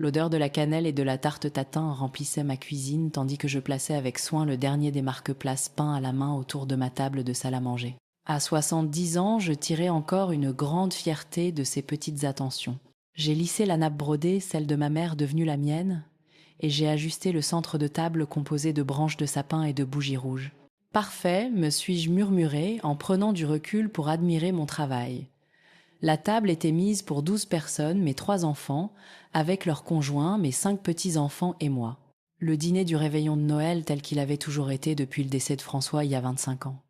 L'odeur de la cannelle et de la tarte tatin remplissait ma cuisine tandis que je plaçais avec soin le dernier des marque-places peints à la main autour de ma table de salle à manger. À 70 ans, je tirais encore une grande fierté de ces petites attentions. J'ai lissé la nappe brodée, celle de ma mère devenue la mienne, et j'ai ajusté le centre de table composé de branches de sapin et de bougies rouges. Parfait, me suis-je murmuré en prenant du recul pour admirer mon travail. La table était mise pour 12 personnes, mes 3 enfants, avec leurs conjoints, mes 5 petits-enfants et moi. Le dîner du réveillon de Noël tel qu'il avait toujours été depuis le décès de François il y a 25 ans.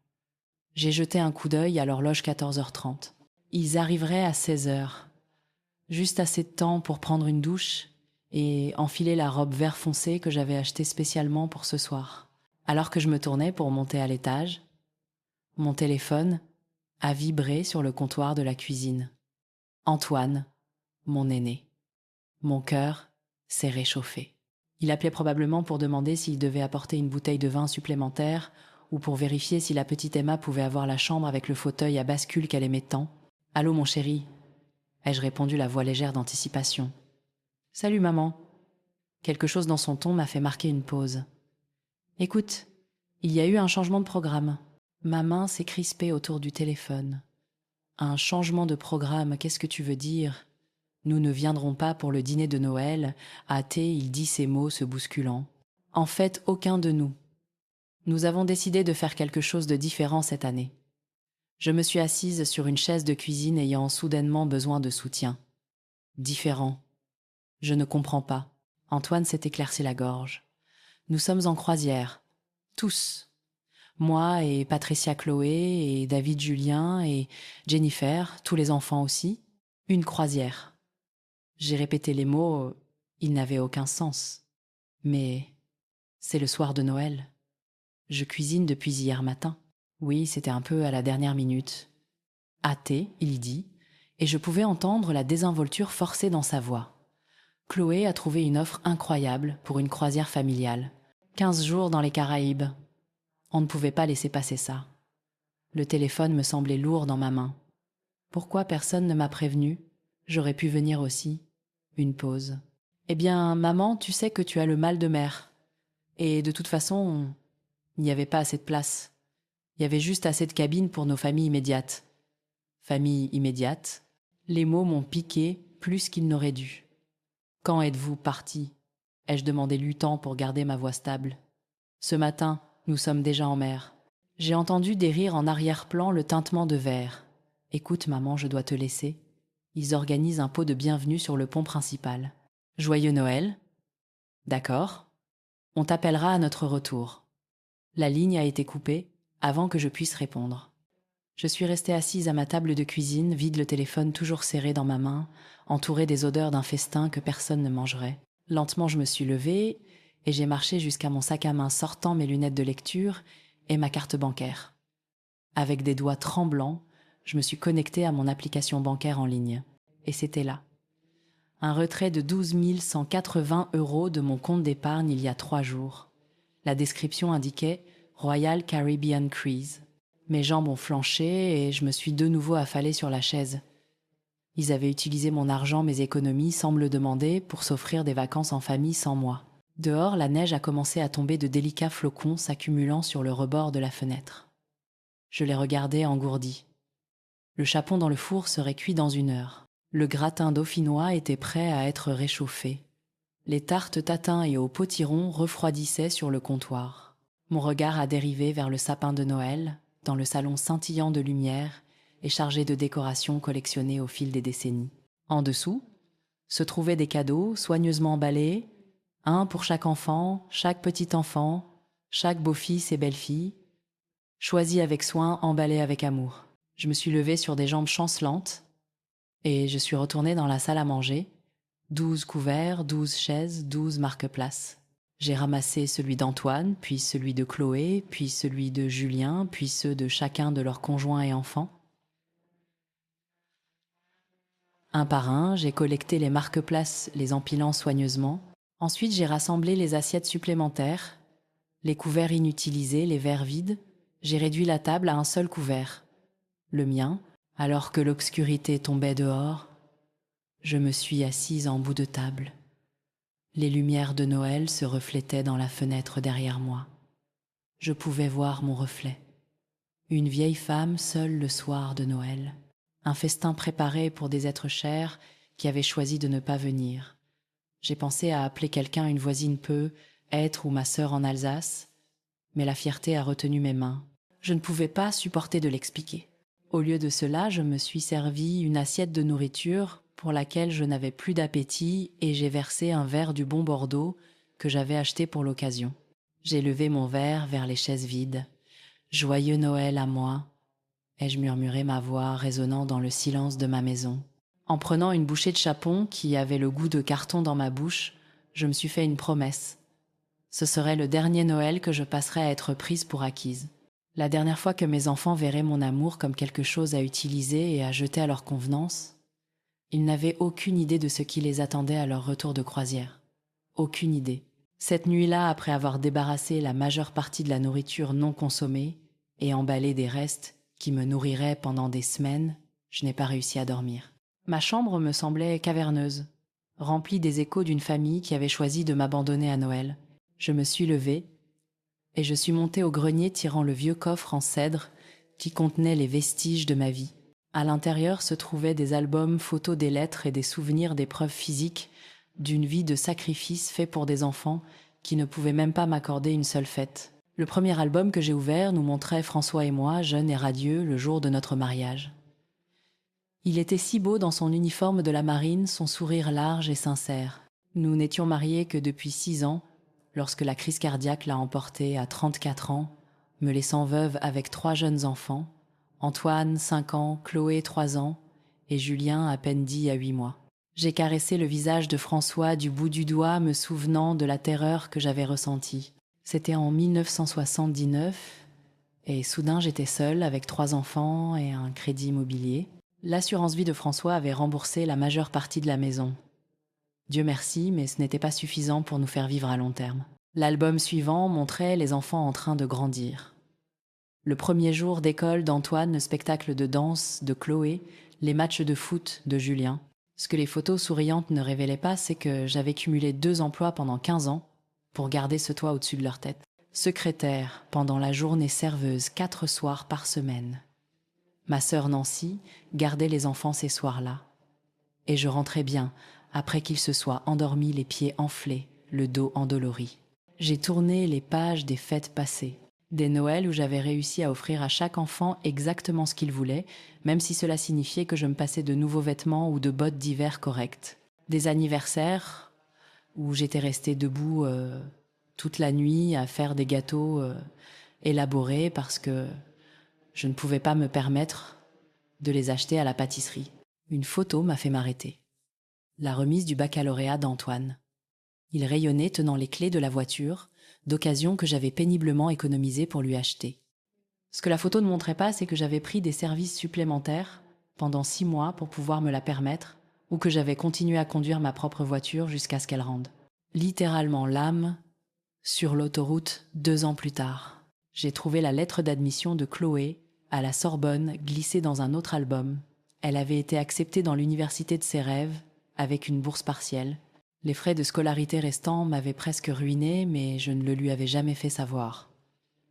J'ai jeté un coup d'œil à l'horloge 14h30. Ils arriveraient à 16h. Juste assez de temps pour prendre une douche et enfiler la robe vert foncé que j'avais achetée spécialement pour ce soir. Alors que je me tournais pour monter à l'étage, mon téléphone a vibré sur le comptoir de la cuisine. Antoine, mon aîné. Mon cœur s'est réchauffé. Il appelait probablement pour demander s'il devait apporter une bouteille de vin supplémentaire ou pour vérifier si la petite Emma pouvait avoir la chambre avec le fauteuil à bascule qu'elle aimait tant. « Allô, mon chéri ?» ai-je répondu la voix légère d'anticipation. « Salut, maman. » Quelque chose dans son ton m'a fait marquer une pause. « Écoute, il y a eu un changement de programme. » Ma main s'est crispée autour du téléphone. « Un changement de programme, qu'est-ce que tu veux dire ? Nous ne viendrons pas pour le dîner de Noël. » Hâté, il dit ces mots se bousculant. « En fait, aucun de nous. Nous avons décidé de faire quelque chose de différent cette année. » Je me suis assise sur une chaise de cuisine ayant soudainement besoin de soutien. Différent. Je ne comprends pas. Antoine s'est éclairci la gorge. Nous sommes en croisière. Tous. Moi et Patricia Chloé et David Julien et Jennifer, tous les enfants aussi. Une croisière. J'ai répété les mots, ils n'avaient aucun sens. Mais c'est le soir de Noël. Je cuisine depuis hier matin. Oui, c'était un peu à la dernière minute. Hâté, il dit, et je pouvais entendre la désinvolture forcée dans sa voix. Chloé a trouvé une offre incroyable pour une croisière familiale. 15 jours dans les Caraïbes. On ne pouvait pas laisser passer ça. Le téléphone me semblait lourd dans ma main. Pourquoi personne ne m'a prévenu? J'aurais pu venir aussi. Une pause. Eh bien, maman, tu sais que tu as le mal de mer. Et de toute façon, il n'y avait pas assez de place. Il y avait juste assez de cabines pour nos familles immédiates. Famille immédiate. Les mots m'ont piqué plus qu'ils n'auraient dû. Quand êtes-vous partis? Ai-je demandé luttant pour garder ma voix stable. Ce matin, nous sommes déjà en mer. J'ai entendu des rires en arrière-plan, le tintement de verre. Écoute, maman, je dois te laisser. Ils organisent un pot de bienvenue sur le pont principal. Joyeux Noël. D'accord. On t'appellera à notre retour. La ligne a été coupée avant que je puisse répondre. Je suis restée assise à ma table de cuisine, vide le téléphone toujours serré dans ma main, entourée des odeurs d'un festin que personne ne mangerait. Lentement, je me suis levée et j'ai marché jusqu'à mon sac à main sortant mes lunettes de lecture et ma carte bancaire. Avec des doigts tremblants, je me suis connectée à mon application bancaire en ligne. Et c'était là. Un retrait de 12 180 € de mon compte d'épargne il y a 3 jours. La description indiquait « Royal Caribbean Cruise ». Mes jambes ont flanché et je me suis de nouveau affalée sur la chaise. Ils avaient utilisé mon argent, mes économies, sans me le demander, pour s'offrir des vacances en famille sans moi. Dehors, la neige a commencé à tomber de délicats flocons s'accumulant sur le rebord de la fenêtre. Je les regardais engourdis. Le chapon dans le four serait cuit dans 1 heure. Le gratin dauphinois était prêt à être réchauffé. Les tartes tatin et au potiron refroidissaient sur le comptoir. Mon regard a dérivé vers le sapin de Noël, dans le salon scintillant de lumière et chargé de décorations collectionnées au fil des décennies. En dessous se trouvaient des cadeaux soigneusement emballés, un pour chaque enfant, chaque petit enfant, chaque beau-fils et belle-fille, choisis avec soin, emballés avec amour. Je me suis levée sur des jambes chancelantes et je suis retournée dans la salle à manger. 12 couverts, 12 chaises, 12 marque-places. J'ai ramassé celui d'Antoine, puis celui de Chloé, puis celui de Julien, puis ceux de chacun de leurs conjoints et enfants. Un par un, j'ai collecté les marque-places, les empilant soigneusement. Ensuite, j'ai rassemblé les assiettes supplémentaires, les couverts inutilisés, les verres vides. J'ai réduit la table à un seul couvert, le mien. Alors que l'obscurité tombait dehors, je me suis assise en bout de table. Les lumières de Noël se reflétaient dans la fenêtre derrière moi. Je pouvais voir mon reflet. Une vieille femme seule le soir de Noël. Un festin préparé pour des êtres chers qui avaient choisi de ne pas venir. J'ai pensé à appeler quelqu'un, une voisine peu, être ou ma sœur en Alsace, mais la fierté a retenu mes mains. Je ne pouvais pas supporter de l'expliquer. Au lieu de cela, je me suis servi une assiette de nourriture pour laquelle je n'avais plus d'appétit et j'ai versé un verre du bon Bordeaux que j'avais acheté pour l'occasion. J'ai levé mon verre vers les chaises vides. Joyeux Noël à moi, ai-je murmuré, ma voix résonnant dans le silence de ma maison. En prenant une bouchée de chapon qui avait le goût de carton dans ma bouche, je me suis fait une promesse. Ce serait le dernier Noël que je passerais à être prise pour acquise. La dernière fois que mes enfants verraient mon amour comme quelque chose à utiliser et à jeter à leur convenance, ils n'avaient aucune idée de ce qui les attendait à leur retour de croisière. Aucune idée. Cette nuit-là, après avoir débarrassé la majeure partie de la nourriture non consommée et emballé des restes qui me nourriraient pendant des semaines, je n'ai pas réussi à dormir. Ma chambre me semblait caverneuse, remplie des échos d'une famille qui avait choisi de m'abandonner à Noël. Je me suis levée et je suis montée au grenier tirant le vieux coffre en cèdre qui contenait les vestiges de ma vie. À l'intérieur se trouvaient des albums, photos des lettres et des souvenirs des preuves physiques d'une vie de sacrifice fait pour des enfants qui ne pouvaient même pas m'accorder une seule fête. Le premier album que j'ai ouvert nous montrait François et moi, jeunes et radieux, le jour de notre mariage. Il était si beau dans son uniforme de la marine, son sourire large et sincère. Nous n'étions mariés que depuis 6 ans, lorsque la crise cardiaque l'a emporté à 34 ans, me laissant veuve avec 3 jeunes enfants, Antoine, 5 ans, Chloé, 3 ans, et Julien, à peine 10 à 8 mois. J'ai caressé le visage de François du bout du doigt, me souvenant de la terreur que j'avais ressentie. C'était en 1979, et soudain j'étais seule avec 3 enfants et un crédit immobilier. L'assurance vie de François avait remboursé la majeure partie de la maison. Dieu merci, mais ce n'était pas suffisant pour nous faire vivre à long terme. L'album suivant montrait les enfants en train de grandir. Le premier jour d'école d'Antoine, le spectacle de danse de Chloé, les matchs de foot de Julien. Ce que les photos souriantes ne révélaient pas, c'est que j'avais cumulé 2 emplois pendant 15 ans pour garder ce toit au-dessus de leur tête. Secrétaire pendant la journée, serveuse 4 soirs par semaine. Ma sœur Nancy gardait les enfants ces soirs-là. Et je rentrais bien, après qu'ils se soient endormis, les pieds enflés, le dos endolori. J'ai tourné les pages des fêtes passées. Des Noëls où j'avais réussi à offrir à chaque enfant exactement ce qu'il voulait, même si cela signifiait que je me passais de nouveaux vêtements ou de bottes d'hiver correctes. Des anniversaires où j'étais restée debout toute la nuit à faire des gâteaux élaborés parce que je ne pouvais pas me permettre de les acheter à la pâtisserie. Une photo m'a fait m'arrêter. La remise du baccalauréat d'Antoine. Il rayonnait tenant les clés de la voiture, d'occasion que j'avais péniblement économisée pour lui acheter. Ce que la photo ne montrait pas, c'est que j'avais pris des services supplémentaires pendant 6 mois pour pouvoir me la permettre, ou que j'avais continué à conduire ma propre voiture jusqu'à ce qu'elle rende. Littéralement l'âme sur l'autoroute 2 ans plus tard. J'ai trouvé la lettre d'admission de Chloé à la Sorbonne glissée dans un autre album. Elle avait été acceptée dans l'université de ses rêves avec une bourse partielle. Les frais de scolarité restants m'avaient presque ruiné, mais je ne le lui avais jamais fait savoir.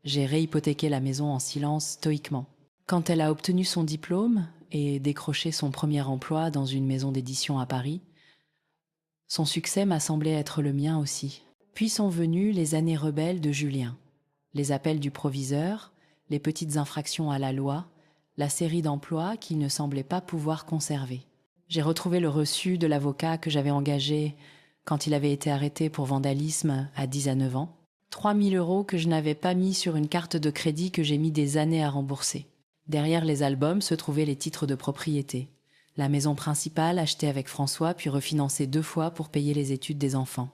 J'ai réhypothéqué la maison en silence stoïquement. Quand elle a obtenu son diplôme et décroché son premier emploi dans une maison d'édition à Paris, son succès m'a semblé être le mien aussi. Puis sont venues les années rebelles de Julien. Les appels du proviseur, les petites infractions à la loi, la série d'emplois qu'il ne semblait pas pouvoir conserver. J'ai retrouvé le reçu de l'avocat que j'avais engagé quand il avait été arrêté pour vandalisme à 10 à 9 ans. 3 000 € que je n'avais pas mis sur une carte de crédit que j'ai mis des années à rembourser. Derrière les albums se trouvaient les titres de propriété. La maison principale achetée avec François puis refinancée 2 fois pour payer les études des enfants.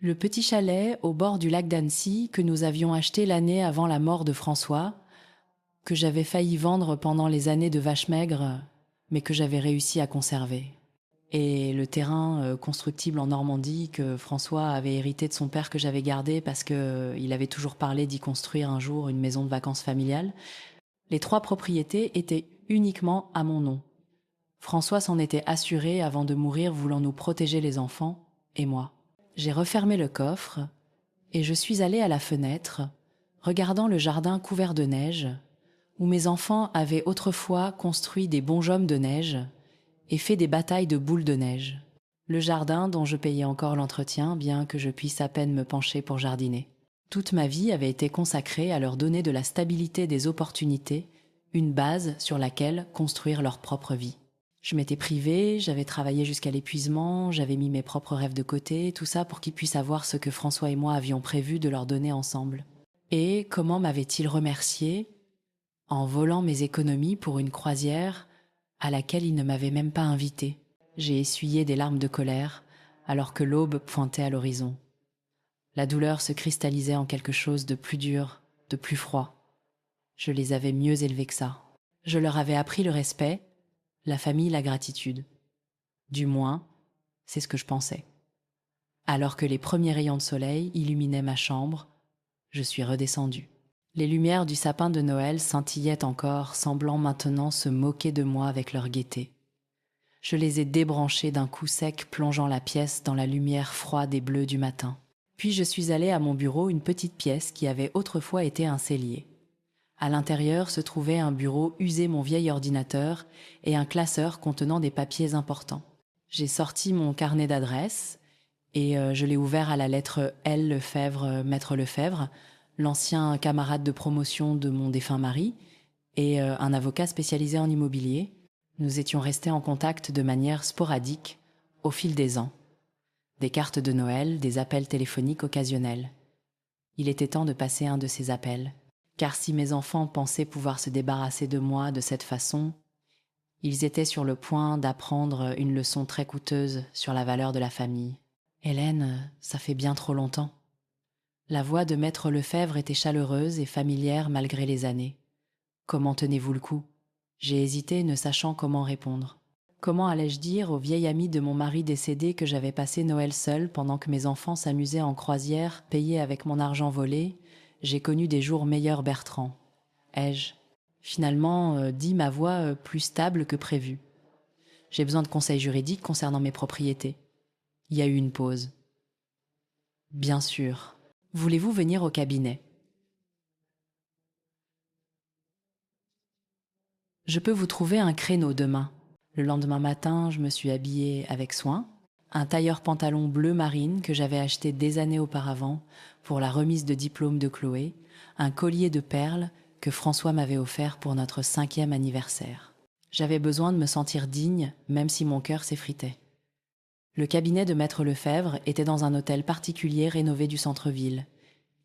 Le petit chalet au bord du lac d'Annecy que nous avions acheté l'année avant la mort de François, que j'avais failli vendre pendant les années de vache maigre, mais que j'avais réussi à conserver. Et le terrain constructible en Normandie que François avait hérité de son père que j'avais gardé parce qu'il avait toujours parlé d'y construire un jour une maison de vacances familiale. Les 3 propriétés étaient uniquement à mon nom. François s'en était assuré avant de mourir, voulant nous protéger les enfants et moi. J'ai refermé le coffre et je suis allée à la fenêtre, regardant le jardin couvert de neige, où mes enfants avaient autrefois construit des bonshommes de neige et fait des batailles de boules de neige. Le jardin dont je payais encore l'entretien, bien que je puisse à peine me pencher pour jardiner. Toute ma vie avait été consacrée à leur donner de la stabilité, des opportunités, une base sur laquelle construire leur propre vie. Je m'étais privée, j'avais travaillé jusqu'à l'épuisement, j'avais mis mes propres rêves de côté, tout ça pour qu'ils puissent avoir ce que François et moi avions prévu de leur donner ensemble. Et comment m'avait-il remercié en volant mes économies pour une croisière à laquelle il ne m'avait même pas invité. J'ai essuyé des larmes de colère alors que l'aube pointait à l'horizon. La douleur se cristallisait en quelque chose de plus dur, de plus froid. Je les avais mieux élevés que ça. Je leur avais appris le respect, la famille, la gratitude. Du moins, c'est ce que je pensais. Alors que les premiers rayons de soleil illuminaient ma chambre, je suis redescendue. Les lumières du sapin de Noël scintillaient encore, semblant maintenant se moquer de moi avec leur gaieté. Je les ai débranchées d'un coup sec, plongeant la pièce dans la lumière froide et bleue du matin. Puis je suis allée à mon bureau, une petite pièce qui avait autrefois été un cellier. À l'intérieur se trouvait un bureau usé, mon vieil ordinateur et un classeur contenant des papiers importants. J'ai sorti mon carnet d'adresses et je l'ai ouvert à la lettre L. Lefebvre, maître Lefebvre, l'ancien camarade de promotion de mon défunt mari et un avocat spécialisé en immobilier. Nous étions restés en contact de manière sporadique au fil des ans. Des cartes de Noël, des appels téléphoniques occasionnels. Il était temps de passer un de ces appels, car si mes enfants pensaient pouvoir se débarrasser de moi de cette façon, ils étaient sur le point d'apprendre une leçon très coûteuse sur la valeur de la famille. « Hélène, ça fait bien trop longtemps. » La voix de maître Lefebvre était chaleureuse et familière malgré les années. « Comment tenez-vous le coup ?» J'ai hésité, ne sachant comment répondre. Comment allais-je dire au vieil ami de mon mari décédé que j'avais passé Noël seul pendant que mes enfants s'amusaient en croisière, payés avec mon argent volé? J'ai connu des jours meilleurs, Bertrand. Ai-je finalement dit ma voix plus stable que prévu. J'ai besoin de conseils juridiques concernant mes propriétés. Il y a eu une pause. Bien sûr. Voulez-vous venir au cabinet? Je peux vous trouver un créneau demain. Le lendemain matin, je me suis habillée avec soin. Un tailleur-pantalon bleu marine que j'avais acheté des années auparavant pour la remise de diplôme de Chloé, un collier de perles que François m'avait offert pour notre 5e anniversaire. J'avais besoin de me sentir digne, même si mon cœur s'effritait. Le cabinet de maître Lefebvre était dans un hôtel particulier rénové du centre-ville.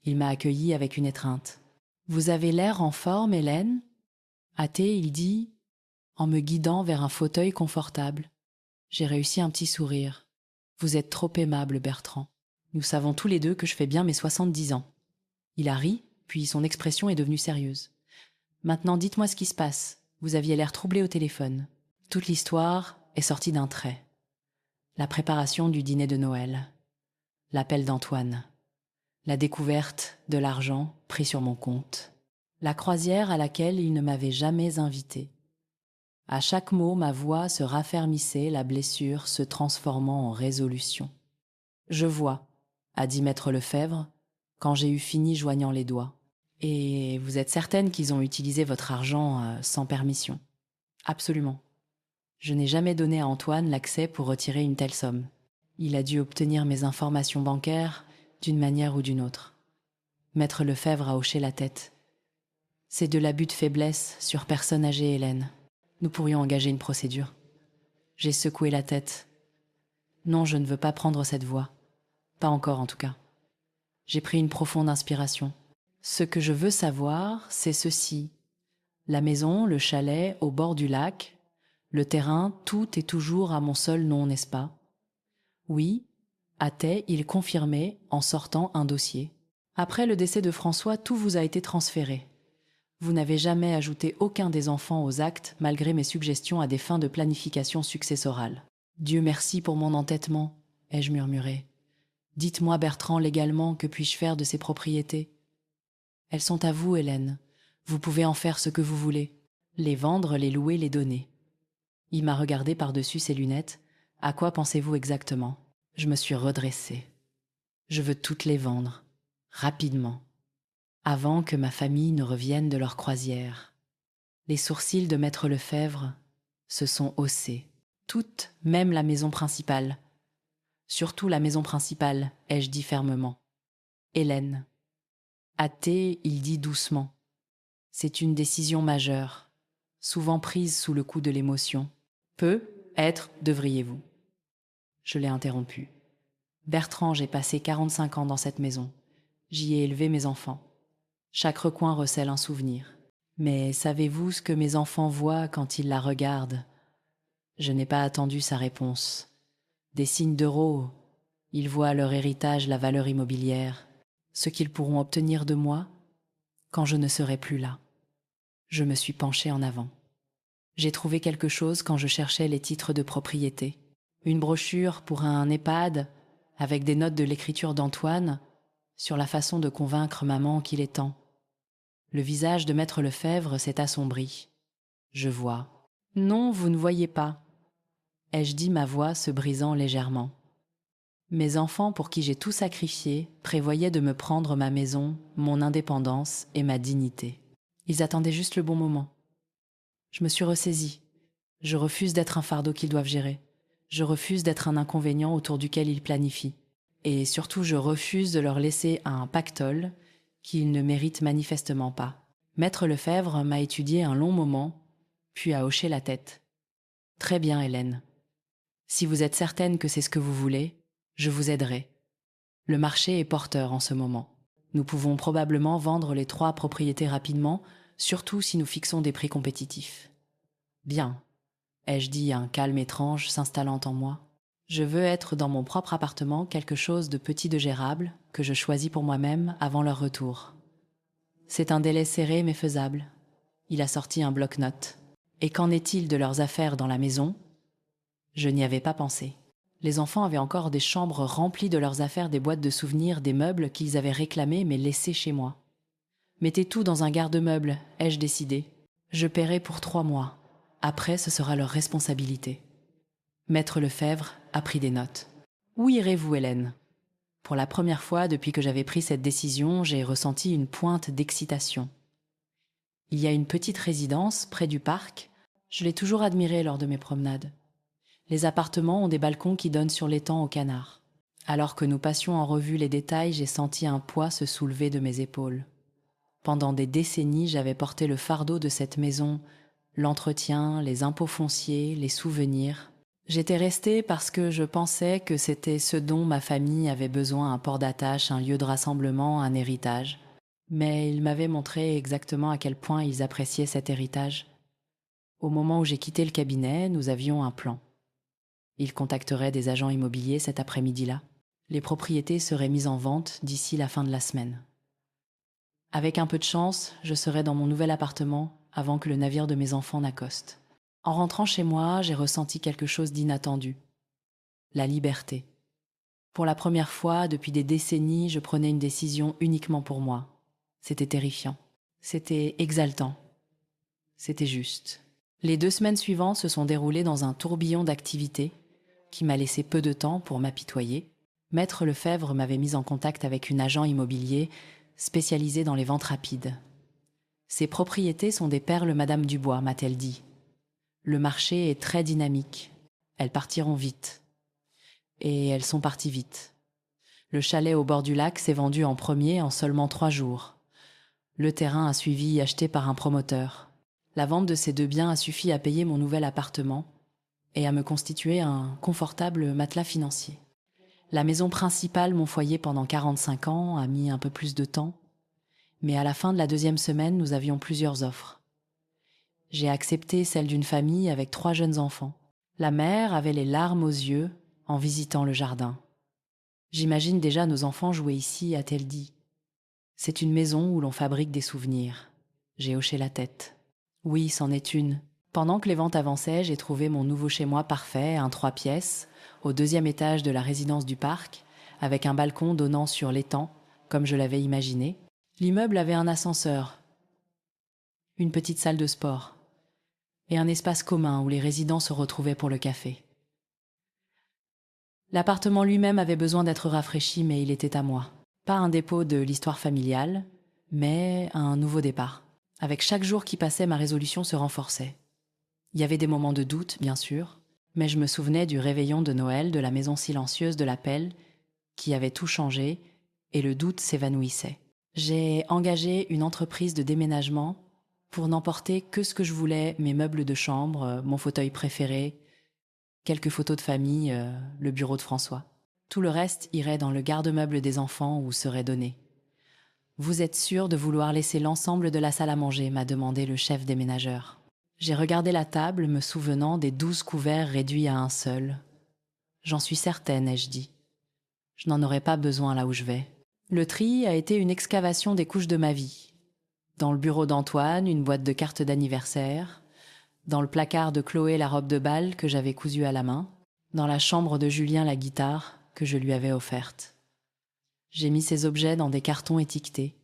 Il m'a accueillie avec une étreinte. « Vous avez l'air en forme, Hélène ?» Hâté, il dit, en me guidant vers un fauteuil confortable. J'ai réussi un petit sourire. « Vous êtes trop aimable, Bertrand. Nous savons tous les deux que je fais bien mes 70 ans. » Il a ri, puis son expression est devenue sérieuse. « Maintenant, dites-moi ce qui se passe. Vous aviez l'air troublé au téléphone. » Toute l'histoire est sortie d'un trait. La préparation du dîner de Noël. L'appel d'Antoine. La découverte de l'argent pris sur mon compte. La croisière à laquelle il ne m'avait jamais invité. À chaque mot, ma voix se raffermissait, la blessure se transformant en résolution. « Je vois », a dit maître Lefebvre, quand j'ai eu fini joignant les doigts. « Et vous êtes certaine qu'ils ont utilisé votre argent sans permission ?» « Absolument. Je n'ai jamais donné à Antoine l'accès pour retirer une telle somme. Il a dû obtenir mes informations bancaires d'une manière ou d'une autre. » Maître Lefebvre a hoché la tête. « C'est de l'abus de faiblesse sur personne âgée, Hélène. Nous pourrions engager une procédure. » J'ai secoué la tête. Non, je ne veux pas prendre cette voie. Pas encore, en tout cas. J'ai pris une profonde inspiration. Ce que je veux savoir, c'est ceci. La maison, le chalet, au bord du lac, le terrain, tout est toujours à mon seul nom, n'est-ce pas? Oui, hâtait, il confirmait en sortant un dossier. Après le décès de François, tout vous a été transféré. Vous n'avez jamais ajouté aucun des enfants aux actes, malgré mes suggestions à des fins de planification successorale. Dieu merci pour mon entêtement, ai-je murmuré. Dites-moi, Bertrand, légalement, que puis-je faire de ces propriétés? Elles sont à vous, Hélène. Vous pouvez en faire ce que vous voulez. Les vendre, les louer, les donner. Il m'a regardé par-dessus ses lunettes. À quoi pensez-vous exactement? Je me suis redressée. Je veux toutes les vendre, rapidement, avant que ma famille ne revienne de leur croisière. Les sourcils de maître Lefebvre se sont haussés. Toutes, même la maison principale. Surtout la maison principale, ai-je dit fermement. Hélène. Hâté, il dit doucement. C'est une décision majeure, souvent prise sous le coup de l'émotion. Peut être, devriez-vous. Je l'ai interrompu. Bertrand, j'ai passé 45 ans dans cette maison. J'y ai élevé mes enfants. Chaque recoin recèle un souvenir. Mais savez-vous ce que mes enfants voient quand ils la regardent? Je n'ai pas attendu sa réponse. Des signes d'euros, ils voient leur héritage la valeur immobilière, ce qu'ils pourront obtenir de moi quand je ne serai plus là. Je me suis penchée en avant. J'ai trouvé quelque chose quand je cherchais les titres de propriété. Une brochure pour un EHPAD avec des notes de l'écriture d'Antoine sur la façon de convaincre maman qu'il est temps. Le visage de maître Lefebvre s'est assombri. Je vois. Non, vous ne voyez pas, ai-je dit, ma voix se brisant légèrement. Mes enfants, pour qui j'ai tout sacrifié, prévoyaient de me prendre ma maison, mon indépendance et ma dignité. Ils attendaient juste le bon moment. Je me suis ressaisie. Je refuse d'être un fardeau qu'ils doivent gérer. Je refuse d'être un inconvénient autour duquel ils planifient. Et surtout, je refuse de leur laisser un pactole qu'ils ne méritent manifestement pas. Maître Lefebvre m'a étudié un long moment, puis a hoché la tête. Très bien, Hélène. Si vous êtes certaine que c'est ce que vous voulez, je vous aiderai. Le marché est porteur en ce moment. Nous pouvons probablement vendre les 3 propriétés rapidement, surtout si nous fixons des prix compétitifs. Bien, ai-je dit, un calme étrange s'installant en moi. Je veux être dans mon propre appartement quelque chose de petit, de gérable, que je choisis pour moi-même avant leur retour. C'est un délai serré mais faisable. Il a sorti un bloc-notes. Et qu'en est-il de leurs affaires dans la maison? Je n'y avais pas pensé. Les enfants avaient encore des chambres remplies de leurs affaires, des boîtes de souvenirs, des meubles qu'ils avaient réclamés mais laissés chez moi. Mettez tout dans un garde-meuble, ai-je décidé. Je paierai pour 3 mois. Après, ce sera leur responsabilité. Maître Lefebvre a pris des notes. Où irez-vous, Hélène? Pour la première fois depuis que j'avais pris cette décision, j'ai ressenti une pointe d'excitation. Il y a une petite résidence près du parc. Je l'ai toujours admirée lors de mes promenades. Les appartements ont des balcons qui donnent sur l'étang aux canards. Alors que nous passions en revue les détails, j'ai senti un poids se soulever de mes épaules. Pendant des décennies, j'avais porté le fardeau de cette maison, l'entretien, les impôts fonciers, les souvenirs. J'étais restée parce que je pensais que c'était ce dont ma famille avait besoin, un port d'attache, un lieu de rassemblement, un héritage. Mais ils m'avaient montré exactement à quel point ils appréciaient cet héritage. Au moment où j'ai quitté le cabinet, nous avions un plan. Ils contacteraient des agents immobiliers cet après-midi-là. Les propriétés seraient mises en vente d'ici la fin de la semaine. Avec un peu de chance, je serais dans mon nouvel appartement avant que le navire de mes enfants n'accoste. En rentrant chez moi, j'ai ressenti quelque chose d'inattendu. La liberté. Pour la première fois, depuis des décennies, je prenais une décision uniquement pour moi. C'était terrifiant. C'était exaltant. C'était juste. Les 2 semaines suivantes se sont déroulées dans un tourbillon d'activités qui m'a laissé peu de temps pour m'apitoyer. Maître Lefebvre m'avait mis en contact avec une agent immobilier spécialisée dans les ventes rapides. Ces propriétés sont des perles Madame Dubois, m'a-t-elle dit. Le marché est très dynamique. Elles partiront vite. Et elles sont parties vite. Le chalet au bord du lac s'est vendu en premier en seulement 3 jours. Le terrain a suivi, acheté par un promoteur. La vente de ces 2 biens a suffi à payer mon nouvel appartement et à me constituer un confortable matelas financier. La maison principale, mon foyer pendant 45 ans, a mis un peu plus de temps, mais à la fin de la 2e semaine, nous avions plusieurs offres. J'ai accepté celle d'une famille avec 3 jeunes enfants. La mère avait les larmes aux yeux en visitant le jardin. J'imagine déjà nos enfants jouer ici, a-t-elle dit. C'est une maison où l'on fabrique des souvenirs. J'ai hoché la tête. Oui, c'en est une. Pendant que les ventes avançaient, j'ai trouvé mon nouveau chez-moi parfait, un 3 pièces, au 2e étage de la résidence du parc, avec un balcon donnant sur l'étang, comme je l'avais imaginé. L'immeuble avait un ascenseur, une petite salle de sport, et un espace commun où les résidents se retrouvaient pour le café. L'appartement lui-même avait besoin d'être rafraîchi, mais il était à moi. Pas un dépôt de l'histoire familiale, mais un nouveau départ. Avec chaque jour qui passait, ma résolution se renforçait. Il y avait des moments de doute, bien sûr, mais je me souvenais du réveillon de Noël, de la maison silencieuse de l'appel, qui avait tout changé, et le doute s'évanouissait. J'ai engagé une entreprise de déménagement pour n'emporter que ce que je voulais, mes meubles de chambre, mon fauteuil préféré, quelques photos de famille, le bureau de François. Tout le reste irait dans le garde-meuble des enfants où serait donné. Vous êtes sûr de vouloir laisser l'ensemble de la salle à manger, m'a demandé le chef des ménageurs. J'ai regardé la table, me souvenant des 12 couverts réduits à un seul. J'en suis certaine, ai-je dit. Je n'en aurai pas besoin là où je vais. Le tri a été une excavation des couches de ma vie. Dans le bureau d'Antoine, une boîte de cartes d'anniversaire. Dans le placard de Chloé, la robe de bal que j'avais cousue à la main. Dans la chambre de Julien, la guitare que je lui avais offerte. J'ai mis ces objets dans des cartons étiquetés.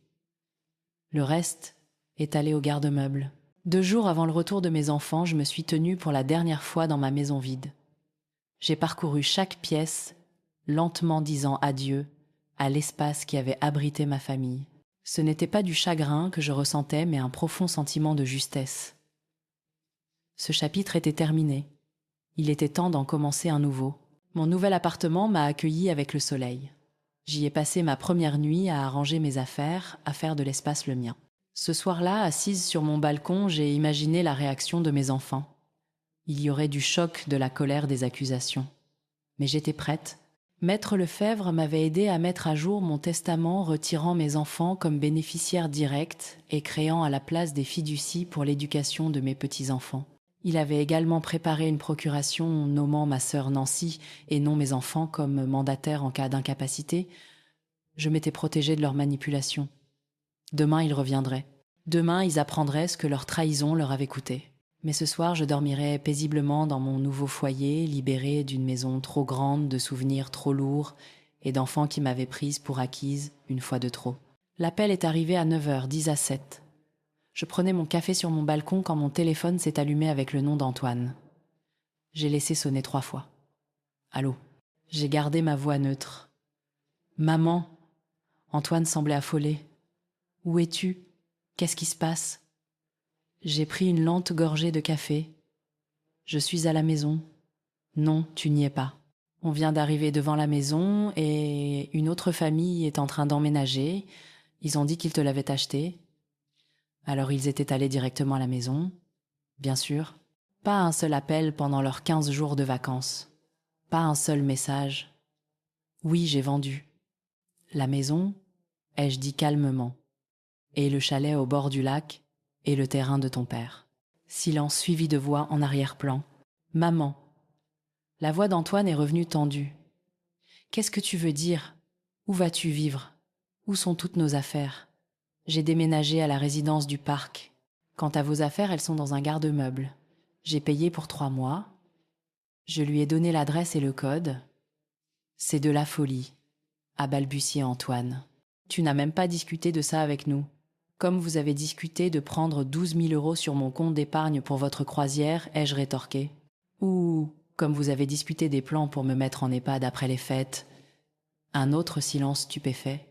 Le reste est allé au garde-meuble. 2 jours avant le retour de mes enfants, je me suis tenue pour la dernière fois dans ma maison vide. J'ai parcouru chaque pièce, lentement disant adieu à l'espace qui avait abrité ma famille. Ce n'était pas du chagrin que je ressentais, mais un profond sentiment de justesse. Ce chapitre était terminé. Il était temps d'en commencer un nouveau. Mon nouvel appartement m'a accueilli avec le soleil. J'y ai passé ma première nuit à arranger mes affaires, à faire de l'espace le mien. Ce soir-là, assise sur mon balcon, j'ai imaginé la réaction de mes enfants. Il y aurait du choc, de la colère, des accusations. Mais j'étais prête. Maître Lefebvre m'avait aidé à mettre à jour mon testament, retirant mes enfants comme bénéficiaires directs et créant à la place des fiducies pour l'éducation de mes petits-enfants. Il avait également préparé une procuration nommant ma sœur Nancy et non mes enfants comme mandataires en cas d'incapacité. Je m'étais protégée de leur manipulation. Demain, ils reviendraient. Demain, ils apprendraient ce que leur trahison leur avait coûté. Mais ce soir, je dormirais paisiblement dans mon nouveau foyer, libérée d'une maison trop grande, de souvenirs trop lourds et d'enfants qui m'avaient prise pour acquise une fois de trop. L'appel est arrivé à 9h, 10 à 7. Je prenais mon café sur mon balcon quand mon téléphone s'est allumé avec le nom d'Antoine. J'ai laissé sonner 3 fois. Allô ? J'ai gardé ma voix neutre. Maman. Antoine semblait affolé. Où es-tu ? Qu'est-ce qui se passe ? J'ai pris une lente gorgée de café. Je suis à la maison. Non, tu n'y es pas. On vient d'arriver devant la maison et une autre famille est en train d'emménager. Ils ont dit qu'ils te l'avaient acheté. Alors ils étaient allés directement à la maison. Bien sûr. Pas un seul appel pendant leurs 15 jours de vacances. Pas un seul message. Oui, j'ai vendu. La maison, ai-je dit calmement. Et le chalet au bord du lac, et le terrain de ton père. Silence suivi de voix en arrière-plan. Maman. La voix d'Antoine est revenue tendue. Qu'est-ce que tu veux dire ? Où vas-tu vivre ? Où sont toutes nos affaires ? J'ai déménagé à la résidence du parc. Quant à vos affaires, elles sont dans un garde-meuble. J'ai payé pour 3 mois. Je lui ai donné l'adresse et le code. C'est de la folie, a balbutié Antoine. Tu n'as même pas discuté de ça avec nous. Comme vous avez discuté de prendre 12 000 € sur mon compte d'épargne pour votre croisière, ai-je rétorqué. Ou comme vous avez discuté des plans pour me mettre en EHPAD après les fêtes. Un autre silence stupéfait.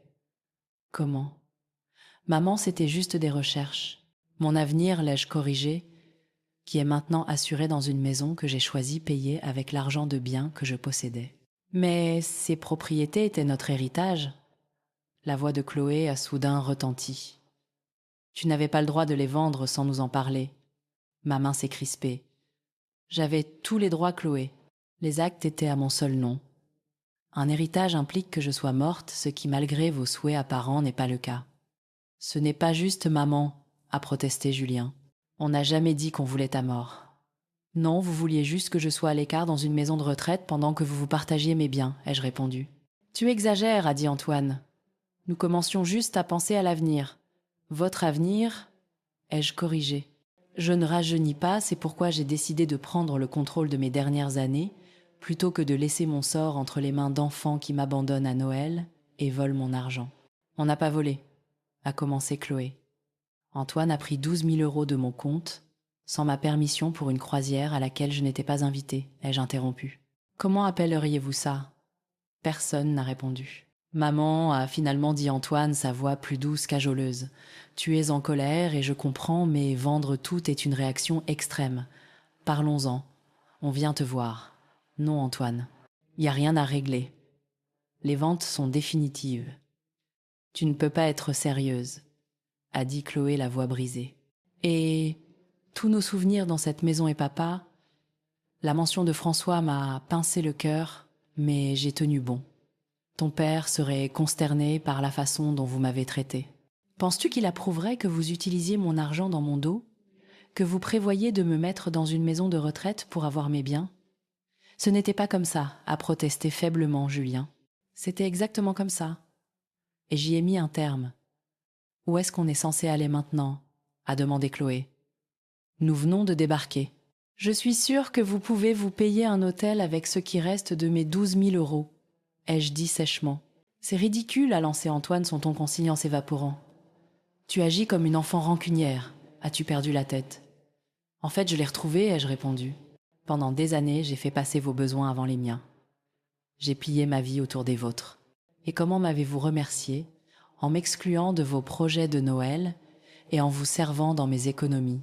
Comment ? Maman, c'était juste des recherches. Mon avenir, l'ai-je corrigé, qui est maintenant assuré dans une maison que j'ai choisi payer avec l'argent de biens que je possédais. Mais ces propriétés étaient notre héritage. La voix de Chloé a soudain retenti. Tu n'avais pas le droit de les vendre sans nous en parler. Ma main s'est crispée. J'avais tous les droits, Chloé. Les actes étaient à mon seul nom. Un héritage implique que je sois morte, ce qui, malgré vos souhaits apparents, n'est pas le cas. Ce n'est pas juste, maman, a protesté Julien. On n'a jamais dit qu'on voulait ta mort. Non, vous vouliez juste que je sois à l'écart dans une maison de retraite pendant que vous vous partagiez mes biens, ai-je répondu. Tu exagères, a dit Antoine. Nous commencions juste à penser à l'avenir. Votre avenir, ai-je corrigé. Je ne rajeunis pas, c'est pourquoi j'ai décidé de prendre le contrôle de mes dernières années, plutôt que de laisser mon sort entre les mains d'enfants qui m'abandonnent à Noël et volent mon argent. On n'a pas volé, a commencé Chloé. Antoine a pris 12 000 € de mon compte, sans ma permission pour une croisière à laquelle je n'étais pas invitée, ai-je interrompu. Comment appelleriez-vous ça ? Personne n'a répondu. Maman a finalement dit Antoine, sa voix plus douce cajoleuse. Tu es en colère et je comprends, mais vendre tout est une réaction extrême. Parlons-en. On vient te voir. Non, Antoine. Il n'y a rien à régler. Les ventes sont définitives. Tu ne peux pas être sérieuse, a dit Chloé la voix brisée. Et tous nos souvenirs dans cette maison et papa, la mention de François m'a pincé le cœur, mais j'ai tenu bon. Ton père serait consterné par la façon dont vous m'avez traité. Penses-tu qu'il approuverait que vous utilisiez mon argent dans mon dos? Que vous prévoyiez de me mettre dans une maison de retraite pour avoir mes biens? Ce n'était pas comme ça, a protesté faiblement Julien. C'était exactement comme ça. Et j'y ai mis un terme. Où est-ce qu'on est censé aller maintenant? A demandé Chloé. Nous venons de débarquer. Je suis sûre que vous pouvez vous payer un hôtel avec ce qui reste de mes 12 000 euros, ai-je dit sèchement. C'est ridicule, a lancé Antoine son ton conciliant s'évaporant. Tu agis comme une enfant rancunière, as-tu perdu la tête? En fait, je l'ai retrouvé, ai-je répondu. Pendant des années, j'ai fait passer vos besoins avant les miens. J'ai plié ma vie autour des vôtres. Et comment m'avez-vous remercié? En m'excluant de vos projets de Noël et en vous servant dans mes économies.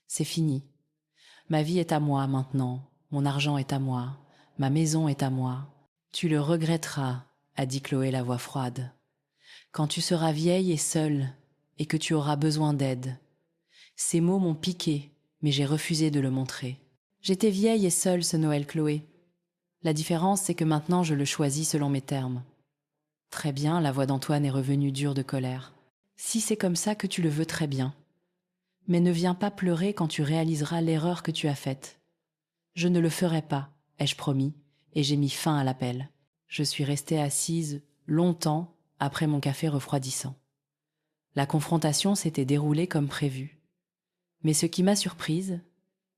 C'est fini. Ma vie est à moi maintenant, mon argent est à moi, ma maison est à moi. Tu le regretteras, a dit Chloé la voix froide. Quand tu seras vieille et seule, et que tu auras besoin d'aide. Ces mots m'ont piqué, mais j'ai refusé de le montrer. J'étais vieille et seule ce Noël, Chloé. La différence, c'est que maintenant je le choisis selon mes termes. Très bien, la voix d'Antoine est revenue dure de colère. Si c'est comme ça que tu le veux, très bien. Mais ne viens pas pleurer quand tu réaliseras l'erreur que tu as faite. Je ne le ferai pas, ai-je promis, et j'ai mis fin à l'appel. Je suis restée assise longtemps après mon café refroidissant. La confrontation s'était déroulée comme prévu. Mais ce qui m'a surprise,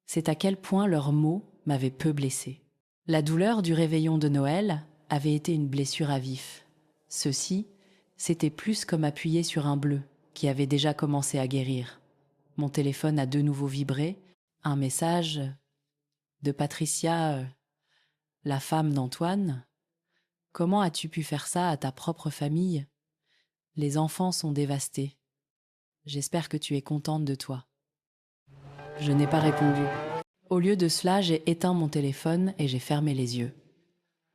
c'est à quel point leurs mots m'avaient peu blessée. La douleur du réveillon de Noël avait été une blessure à vif. Ceci, c'était plus comme appuyer sur un bleu qui avait déjà commencé à guérir. Mon téléphone a de nouveau vibré. Un message de Patricia, la femme d'Antoine. Comment as-tu pu faire ça à ta propre famille? Les enfants sont dévastés. J'espère que tu es contente de toi. Je n'ai pas répondu. Au lieu de cela, j'ai éteint mon téléphone et j'ai fermé les yeux.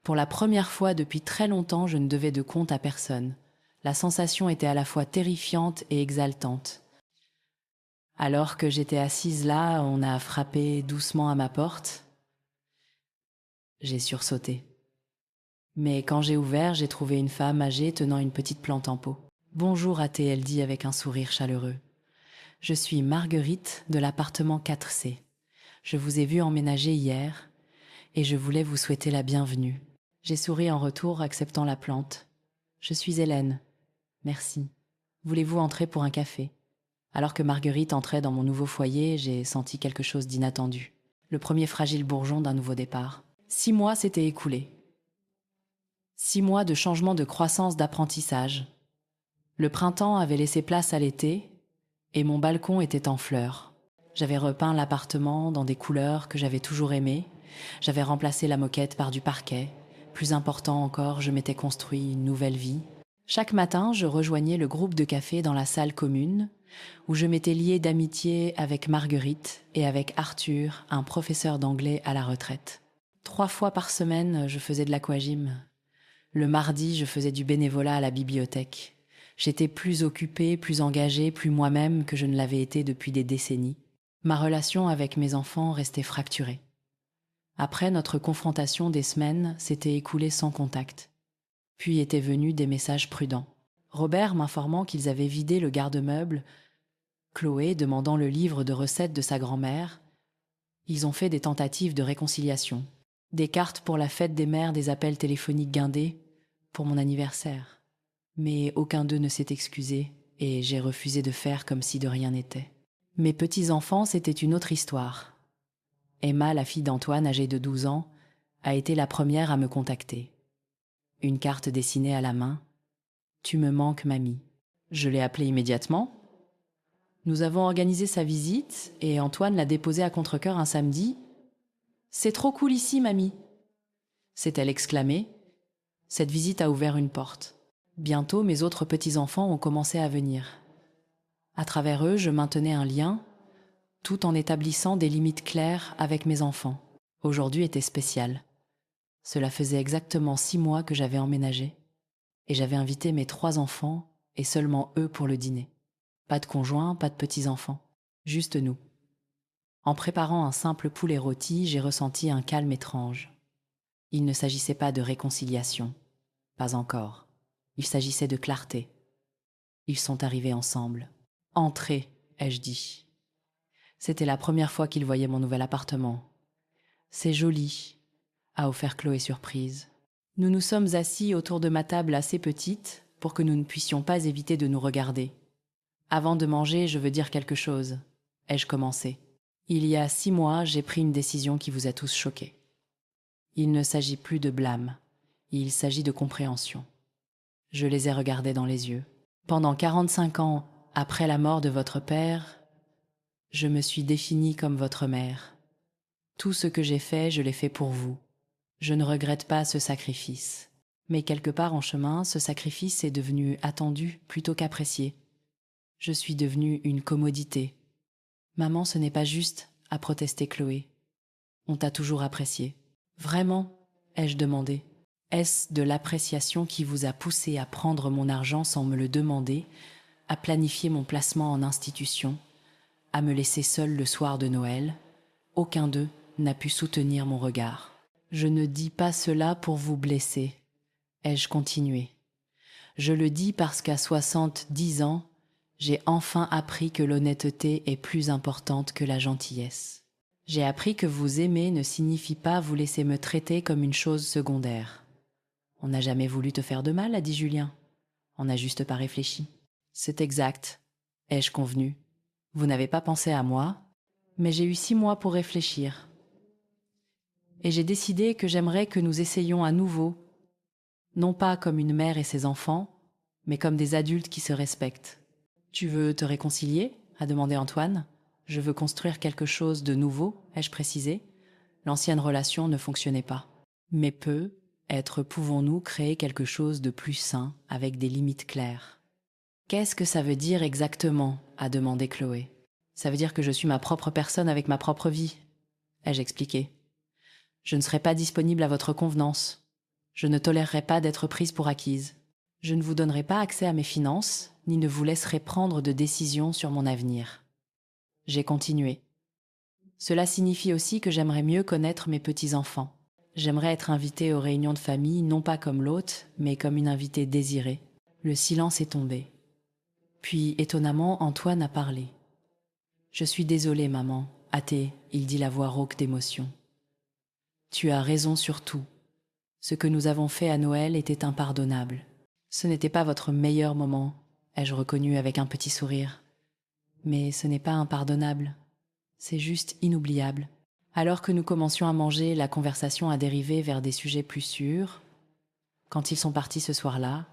Pour la première fois depuis très longtemps, je ne devais de compte à personne. La sensation était à la fois terrifiante et exaltante. Alors que j'étais assise là, on a frappé doucement à ma porte. J'ai sursauté. Mais quand j'ai ouvert, j'ai trouvé une femme âgée tenant une petite plante en pot. « Bonjour » a-t-elle dit avec un sourire chaleureux. « Je suis Marguerite de l'appartement 4C. Je vous ai vu emménager hier et je voulais vous souhaiter la bienvenue. » J'ai souri en retour, acceptant la plante. « Je suis Hélène. Merci. Voulez-vous entrer pour un café ?» Alors que Marguerite entrait dans mon nouveau foyer, j'ai senti quelque chose d'inattendu. Le premier fragile bourgeon d'un nouveau départ. 6 mois s'étaient écoulés. 6 mois de changement de croissance, d'apprentissage. Le printemps avait laissé place à l'été et mon balcon était en fleurs. J'avais repeint l'appartement dans des couleurs que j'avais toujours aimées. J'avais remplacé la moquette par du parquet. Plus important encore, je m'étais construit une nouvelle vie. Chaque matin, je rejoignais le groupe de café dans la salle commune où je m'étais liée d'amitié avec Marguerite et avec Arthur, un professeur d'anglais à la retraite. 3 fois par semaine, je faisais de l'aquagym. Le mardi, je faisais du bénévolat à la bibliothèque. J'étais plus occupée, plus engagée, plus moi-même que je ne l'avais été depuis des décennies. Ma relation avec mes enfants restait fracturée. Après notre confrontation des semaines s'était écoulée sans contact. Puis étaient venus des messages prudents. Robert m'informant qu'ils avaient vidé le garde-meuble, Chloé demandant le livre de recettes de sa grand-mère. Ils ont fait des tentatives de réconciliation. Des cartes pour la fête des mères, des appels téléphoniques guindés pour mon anniversaire. Mais aucun d'eux ne s'est excusé et j'ai refusé de faire comme si de rien n'était. Mes petits-enfants, c'était une autre histoire. Emma, la fille d'Antoine, âgée de 12 ans, a été la première à me contacter. Une carte dessinée à la main. « Tu me manques, mamie ». Je l'ai appelée immédiatement. Nous avons organisé sa visite et Antoine l'a déposée à Contrecœur un samedi. « C'est trop cool ici, mamie ». s'est-elle exclamée. Cette visite a ouvert une porte. Bientôt, mes autres petits-enfants ont commencé à venir. À travers eux, je maintenais un lien, tout en établissant des limites claires avec mes enfants. Aujourd'hui était spécial. Cela faisait exactement 6 mois que j'avais emménagé, et j'avais invité mes 3 enfants, et seulement eux pour le dîner. Pas de conjoint, pas de petits-enfants, juste nous. En préparant un simple poulet rôti, j'ai ressenti un calme étrange. Il ne s'agissait pas de réconciliation, pas encore. Il s'agissait de clarté. Ils sont arrivés ensemble. « Entrez », ai-je dit. C'était la première fois qu'ils voyaient mon nouvel appartement. « C'est joli », a offert Chloé surprise. Nous nous sommes assis autour de ma table assez petite pour que nous ne puissions pas éviter de nous regarder. « Avant de manger, je veux dire quelque chose », ai-je commencé. Il y a 6 mois, j'ai pris une décision qui vous a tous choqués. Il ne s'agit plus de blâme, il s'agit de compréhension. Je les ai regardés dans les yeux. Pendant 45 ans, après la mort de votre père, je me suis définie comme votre mère. Tout ce que j'ai fait, je l'ai fait pour vous. Je ne regrette pas ce sacrifice. Mais quelque part en chemin, ce sacrifice est devenu attendu plutôt qu'apprécié. Je suis devenue une commodité. Maman, ce n'est pas juste, a protesté Chloé. On t'a toujours apprécié. Vraiment, ai-je demandé. Est-ce de l'appréciation qui vous a poussé à prendre mon argent sans me le demander, à planifier mon placement en institution, à me laisser seule le soir de Noël? Aucun d'eux n'a pu soutenir mon regard. Je ne dis pas cela pour vous blesser, ai-je continué. Je le dis parce qu'à 70 ans, j'ai enfin appris que l'honnêteté est plus importante que la gentillesse. J'ai appris que vous aimer ne signifie pas vous laisser me traiter comme une chose secondaire. On n'a jamais voulu te faire de mal, a dit Julien. On n'a juste pas réfléchi. C'est exact, ai-je convenu. Vous n'avez pas pensé à moi, mais j'ai eu 6 mois pour réfléchir. Et j'ai décidé que j'aimerais que nous essayions à nouveau, non pas comme une mère et ses enfants, mais comme des adultes qui se respectent. Tu veux te réconcilier ? A demandé Antoine. Je veux construire quelque chose de nouveau, ai-je précisé. L'ancienne relation ne fonctionnait pas. Mais pouvons-nous créer quelque chose de plus sain, avec des limites claires ? Qu'est-ce que ça veut dire exactement ? A demandé Chloé. Ça veut dire que je suis ma propre personne avec ma propre vie, ai-je expliqué. Je ne serai pas disponible à votre convenance. Je ne tolérerai pas d'être prise pour acquise. Je ne vous donnerai pas accès à mes finances, ni ne vous laisserai prendre de décisions sur mon avenir. J'ai continué. Cela signifie aussi que j'aimerais mieux connaître mes petits-enfants. J'aimerais être invitée aux réunions de famille, non pas comme l'hôte, mais comme une invitée désirée. Le silence est tombé. Puis, étonnamment, Antoine a parlé. « Je suis désolée, maman, hâté, il dit la voix rauque d'émotion. Tu as raison sur tout. Ce que nous avons fait à Noël était impardonnable. Ce n'était pas votre meilleur moment, ai-je reconnu avec un petit sourire. Mais ce n'est pas impardonnable. C'est juste inoubliable. » Alors que nous commencions à manger, la conversation a dérivé vers des sujets plus sûrs. Quand ils sont partis ce soir-là,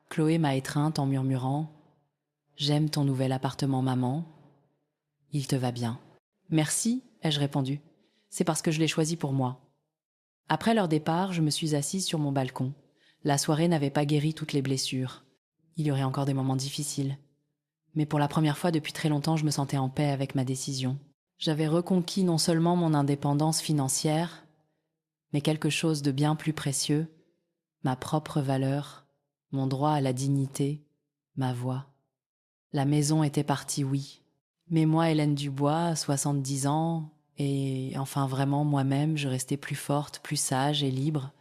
Chloé m'a étreinte en murmurant « J'aime ton nouvel appartement, maman. Il te va bien. »« Merci, ai-je répondu. C'est parce que je l'ai choisi pour moi. » Après leur départ, je me suis assise sur mon balcon. La soirée n'avait pas guéri toutes les blessures. Il y aurait encore des moments difficiles. Mais pour la première fois depuis très longtemps, je me sentais en paix avec ma décision. J'avais reconquis non seulement mon indépendance financière, mais quelque chose de bien plus précieux, ma propre valeur, mon droit à la dignité, ma voix. La maison était partie, oui. Mais moi, Hélène Dubois, 70 ans, et enfin vraiment moi-même, je restais plus forte, plus sage et libre.